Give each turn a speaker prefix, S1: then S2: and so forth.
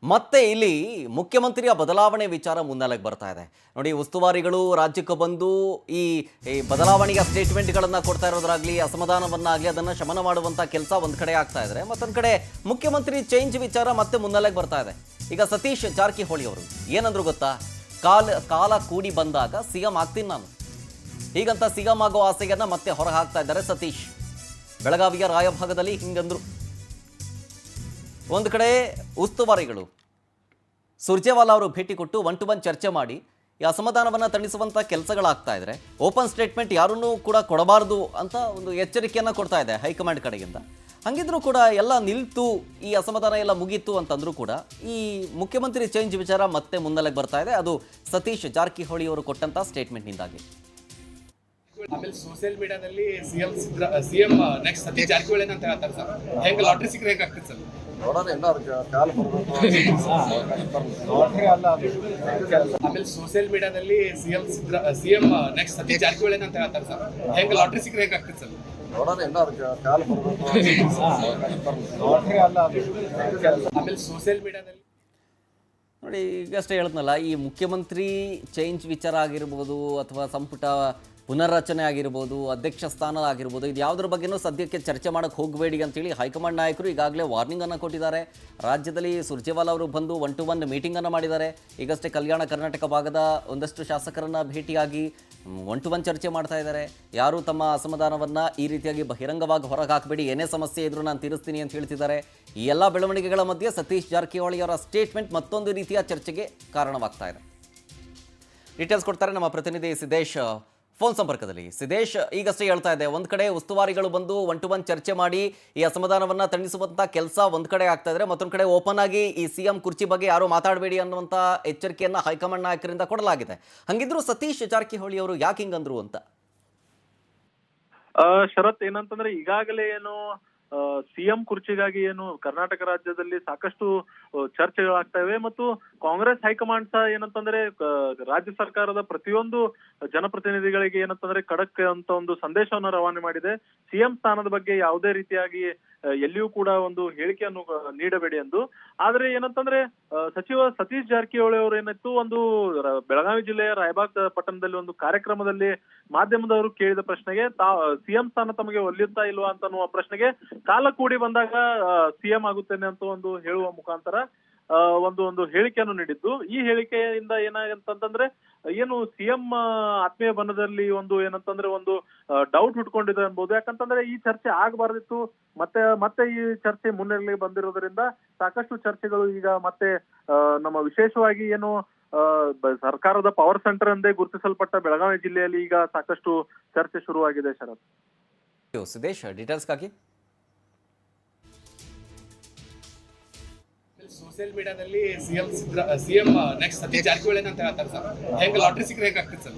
S1: ಮತ್ತೆ ಇಲ್ಲಿ ಮುಖ್ಯಮಂತ್ರಿಯ ಬದಲಾವಣೆ ವಿಚಾರ ಮುನ್ನೆಲೆಗೆ ಬರ್ತಾ ಇದೆ ನೋಡಿ. ಉಸ್ತುವಾರಿಗಳು ರಾಜ್ಯಕ್ಕೆ ಬಂದು ಈ ಬದಲಾವಣೆಯ ಸ್ಟೇಟ್ಮೆಂಟ್ಗಳನ್ನು ಕೊಡ್ತಾ ಇರೋದ್ರಾಗಲಿ, ಅಸಮಾಧಾನವನ್ನಾಗಲಿ ಅದನ್ನು ಶಮನ ಮಾಡುವಂಥ ಕೆಲಸ ಒಂದು ಕಡೆ ಆಗ್ತಾ ಇದ್ದಾರೆ. ಮತ್ತೊಂದು ಕಡೆ ಮುಖ್ಯಮಂತ್ರಿ ಚೇಂಜ್ ವಿಚಾರ ಮತ್ತೆ ಮುನ್ನೆಲೆಗೆ ಬರ್ತಾ ಇದೆ. ಈಗ ಸತೀಶ್ ಜಾರಕಿಹೊಳಿ ಅವರು ಏನಂದ್ರು ಗೊತ್ತಾ, ಕಾಲ ಕೂಡಿ ಬಂದಾಗ ಸಿಎಂ ಆಗ್ತೀನಿ ನಾನು, ಹೀಗಂತ ಸಿಎಂ ಆಗೋ ಆಸೆಯನ್ನು ಮತ್ತೆ ಹೊರ ಹಾಕ್ತಾ ಇದ್ದಾರೆ ಸತೀಶ್. ಬೆಳಗಾವಿಯ ರಾಯಭಾಗದಲ್ಲಿ ಹಿಂಗಂದ್ರು. ಒಂದು ಕಡೆ ಉಸ್ತುವಾರಿಗಳು ಸುರ್ಜೇವಾಲಾ ಅವರು ಭೇಟಿ ಕೊಟ್ಟು 1-to-1 ಚರ್ಚೆ ಮಾಡಿ ಈ ಅಸಮಾಧಾನವನ್ನು ತಣಿಸುವಂಥ ಕೆಲಸಗಳಾಗ್ತಾ ಇದ್ರೆ, ಓಪನ್ ಸ್ಟೇಟ್ಮೆಂಟ್ ಯಾರನ್ನೂ ಕೂಡ ಕೊಡಬಾರ್ದು ಅಂತ ಒಂದು ಎಚ್ಚರಿಕೆಯನ್ನು ಕೊಡ್ತಾ ಇದೆ ಹೈಕಮಾಂಡ್ ಕಡೆಯಿಂದ. ಹಂಗಿದ್ರೂ ಕೂಡ ಎಲ್ಲ ನಿಲ್ತು, ಈ ಅಸಮಾಧಾನ ಎಲ್ಲ ಮುಗೀತು ಅಂತಂದ್ರೂ ಕೂಡ ಈ ಮುಖ್ಯಮಂತ್ರಿ ಚೇಂಜ್ ವಿಚಾರ ಮತ್ತೆ ಮುನ್ನೆಲೆಗೆ ಬರ್ತಾ ಇದೆ. ಅದು ಸತೀಶ್ ಜಾರಕಿಹೊಳಿ ಅವರು ಕೊಟ್ಟಂಥ ಸ್ಟೇಟ್ಮೆಂಟ್ನಿಂದಾಗಿ.
S2: ಆಮೇಲೆ ಸೋಷಿಯಲ್ ಮೀಡಿಯಾದಲ್ಲಿ ಸಿಎಂ ನೆಕ್ಸ್ಟ್ ಸತೀಶ್ ಜಾರಕಿಹೊಳಿ ಅಂತ ಹೇಳ್ತಾರೆ ಸರ್. ಹೆಂಗ್ ಲಾಟ್ರಿ ಸಿಕ್ಕರೆ ಹೆಂಗ್ ಆಗ್ತದೆ ಸರ್? ಆಮೇಲೆ ಸೋಷಿಯಲ್ ಮೀಡಿಯಾದಲ್ಲಿ ಸಿಎಂ ನೆಕ್ಸ್ಟ್ ಸತೀಶ್ ಜಾರಕಿಹೊಳಿ ಅಂತ ಹೇಳ್ತಾರೆ ಸರ್. ಹೆಂಗ್ ಲಾಟ್ರಿ ಸಿಕ್ಕರೆ ಹೆಂಗ್ ಆಗ್ತದೆ ಸರ್? ಆಮೇಲೆ ಸೋಷಿಯಲ್ ಮೀಡಿಯಾದಲ್ಲಿ
S1: ನೋಡಿ, ಈಗಷ್ಟೇ ಹೇಳಿದ್ನಲ್ಲ, ಈ ಮುಖ್ಯಮಂತ್ರಿ ಚೇಂಜ್ ವಿಚಾರ ಆಗಿರ್ಬೋದು ಅಥವಾ ಸಂಪುಟ ಪುನರ್ರಚನೆ ಆಗಿರ್ಬೋದು, ಅಧ್ಯಕ್ಷ ಸ್ಥಾನ ಆಗಿರ್ಬೋದು, ಇದು ಯಾವುದ್ರ ಬಗ್ಗೆನೂ ಸದ್ಯಕ್ಕೆ ಚರ್ಚೆ ಮಾಡೋಕ್ಕೆ ಹೋಗಬೇಡಿ ಅಂತೇಳಿ ಹೈಕಮಾಂಡ್ ನಾಯಕರು ಈಗಾಗಲೇ ವಾರ್ನಿಂಗನ್ನು ಕೊಟ್ಟಿದ್ದಾರೆ. ರಾಜ್ಯದಲ್ಲಿ ಸುರ್ಜೇವಾಲಾ ಅವರು ಬಂದು 1-to-1 ಮೀಟಿಂಗನ್ನು ಮಾಡಿದ್ದಾರೆ. ಈಗಷ್ಟೇ ಕಲ್ಯಾಣ ಕರ್ನಾಟಕ ಭಾಗದ ಒಂದಷ್ಟು ಶಾಸಕರನ್ನು ಭೇಟಿಯಾಗಿ 1-to-1 ಚರ್ಚೆ ಮಾಡ್ತಾ ಇದ್ದಾರೆ. ಯಾರೂ ತಮ್ಮ ಅಸಮಾಧಾನವನ್ನು ಈ ರೀತಿಯಾಗಿ ಬಹಿರಂಗವಾಗಿ ಹೊರಗೆ ಹಾಕಬೇಡಿ, ಏನೇ ಸಮಸ್ಯೆ ಇದ್ರೂ ನಾನು ತೀರಿಸ್ತೀನಿ ಅಂತ ಹೇಳ್ತಿದ್ದಾರೆ. ಈ ಎಲ್ಲ ಬೆಳವಣಿಗೆಗಳ ಮಧ್ಯೆ ಸತೀಶ್ ಜಾರಕಿಹೊಳಿ ಅವರ ಸ್ಟೇಟ್ಮೆಂಟ್ ಮತ್ತೊಂದು ರೀತಿಯ ಚರ್ಚೆಗೆ ಕಾರಣವಾಗ್ತಾ ಇದೆ. ಡೀಟೇಲ್ಸ್ ಕೊಡ್ತಾರೆ ನಮ್ಮ ಪ್ರತಿನಿಧಿ ಸಿದ್ದೇಶ್ ಫೋನ್ ಸಂಪರ್ಕದಲ್ಲಿ. ಸಿದ್ದೇಶ್, ಈಗಷ್ಟೇ ಹೇಳ್ತಾ ಇದೆ, ಒಂದು ಕಡೆ ಉಸ್ತುವಾರಿಗಳು ಬಂದು 1-to-1 ಚರ್ಚೆ ಮಾಡಿ ಈ ಅಸಮಾಧಾನವನ್ನು ತಣಿಸುವಂಥ ಕೆಲಸ ಒಂದು ಕಡೆ ಆಗ್ತಾ ಇದ್ರೆ, ಮತ್ತೊಂದು ಕಡೆ ಓಪನ್ ಆಗಿ ಈ ಸಿಎಂ ಕುರ್ಚಿ ಬಗ್ಗೆ ಯಾರೂ ಮಾತಾಡಬೇಡಿ ಅನ್ನುವಂಥ ಎಚ್ಚರಿಕೆಯನ್ನು ಹೈಕಮಾಂಡ್ ನಾಯಕರಿಂದ ಕೊಡಲಾಗಿದೆ. ಹಂಗಿದ್ರು ಸತೀಶ್ ಜಾರಕಿಹೊಳಿ ಅವರು ಯಾಕೆ ಹಿಂಗಂದ್ರು ಅಂತ?
S3: ಶರತ್, ಏನಂತಂದ್ರೆ ಈಗಾಗಲೇ ಏನು ಸಿಎಂ ಕುರ್ಚಿಗಾಗಿ ಏನು ಕರ್ನಾಟಕ ರಾಜ್ಯದಲ್ಲಿ ಸಾಕಷ್ಟು ಚರ್ಚೆಗಳಾಗ್ತಾ ಇವೆ ಮತ್ತು ಕಾಂಗ್ರೆಸ್ ಹೈಕಮಾಂಡ್ ಸಹ ಏನಂತಂದ್ರೆ ರಾಜ್ಯ ಸರ್ಕಾರದ ಪ್ರತಿಯೊಂದು ಜನಪ್ರತಿನಿಧಿಗಳಿಗೆ ಏನಂತಂದ್ರೆ ಖಡಕ್ ಅಂತ ಒಂದು ಸಂದೇಶವನ್ನು ರವಾನೆ ಮಾಡಿದೆ. ಸಿಎಂ ಸ್ಥಾನದ ಬಗ್ಗೆ ಯಾವುದೇ ರೀತಿಯಾಗಿ ಎಲ್ಲಿಯೂ ಕೂಡ ಒಂದು ಹೇಳಿಕೆಯನ್ನು ನೀಡಬೇಡಿ ಎಂದು. ಆದ್ರೆ ಏನಂತಂದ್ರೆ ಸಚಿವ ಸತೀಶ್ ಜಾರಕಿಹೊಳಿ ಅವರು ಏನಿತ್ತು, ಒಂದು ಬೆಳಗಾವಿ ಜಿಲ್ಲೆಯ ರಾಯಬಾಗ್ ಪಟ್ಟಣದಲ್ಲಿ ಒಂದು ಕಾರ್ಯಕ್ರಮದಲ್ಲಿ ಮಾಧ್ಯಮದವರು ಕೇಳಿದ ಪ್ರಶ್ನೆಗೆ ಸಿಎಂ ಸ್ಥಾನ ತಮಗೆ ಒಲಿಯುತ್ತಾ ಇಲ್ವಾ ಅಂತ ಅನ್ನುವ ಪ್ರಶ್ನೆಗೆ ಕಾಲ ಕೂಡಿ ಬಂದಾಗ ಸಿಎಂ ಆಗುತ್ತೇನೆ ಅಂತ ಒಂದು ಹೇಳುವ ಮುಖಾಂತರ ಒಂದು ಹೇಳಿಕೆಯನ್ನು ನೀಡಿದ್ದು. ಈ ಹೇಳಿಕೆಯಿಂದ ಏನಾಗಂತಂದ್ರೆ ಏನು ಸಿಎಂ ಆತ್ಮೀಯ ಬನದಲ್ಲಿ ಒಂದು ಏನಂತಂದ್ರೆ ಒಂದು ಡೌಟ್ ಹುಟ್ಕೊಂಡಿದೆ ಅನ್ಬೋದು. ಯಾಕಂತಂದ್ರೆ ಈ ಚರ್ಚೆ ಆಗಬಾರ್ದಿತ್ತು, ಮತ್ತೆ ಈ ಚರ್ಚೆ ಮುನ್ನೆಲೆಗೆ ಬಂದಿರೋದ್ರಿಂದ ಸಾಕಷ್ಟು ಚರ್ಚೆಗಳು ಈಗ ಮತ್ತೆ ನಮ್ಮ ವಿಶೇಷವಾಗಿ ಏನು ಸರ್ಕಾರದ ಪವರ್ ಸೆಂಟರ್ ಎಂದೇ ಗುರುತಿಸಲ್ಪಟ್ಟ ಬೆಳಗಾವಿ ಜಿಲ್ಲೆಯಲ್ಲಿ ಈಗ ಸಾಕಷ್ಟು ಚರ್ಚೆ ಶುರುವಾಗಿದೆ. ಶರತ್,
S1: ಸಿದ್ದೇಶ್, ಡೀಟೇಲ್ಸ್ಗಾಗಿ.
S2: ಸೋಷಿಯಲ್ ಮೀಡಿಯಾದಲ್ಲಿ ಸಿಎಂ ನೆಕ್ಸ್ಟ್ ಸತೀಶ್ ಜಾರಕಿಹೊಳಿ ಅಂತ ಹೇಳ್ತಾರೆ ಸರ್. ಹೆಂಗ್ ಲಾಟ್ರಿ ಸಿಕ್ಕರೆ ಹೆಂಗ್ ಆಗ್ತದೆ ಸರ್?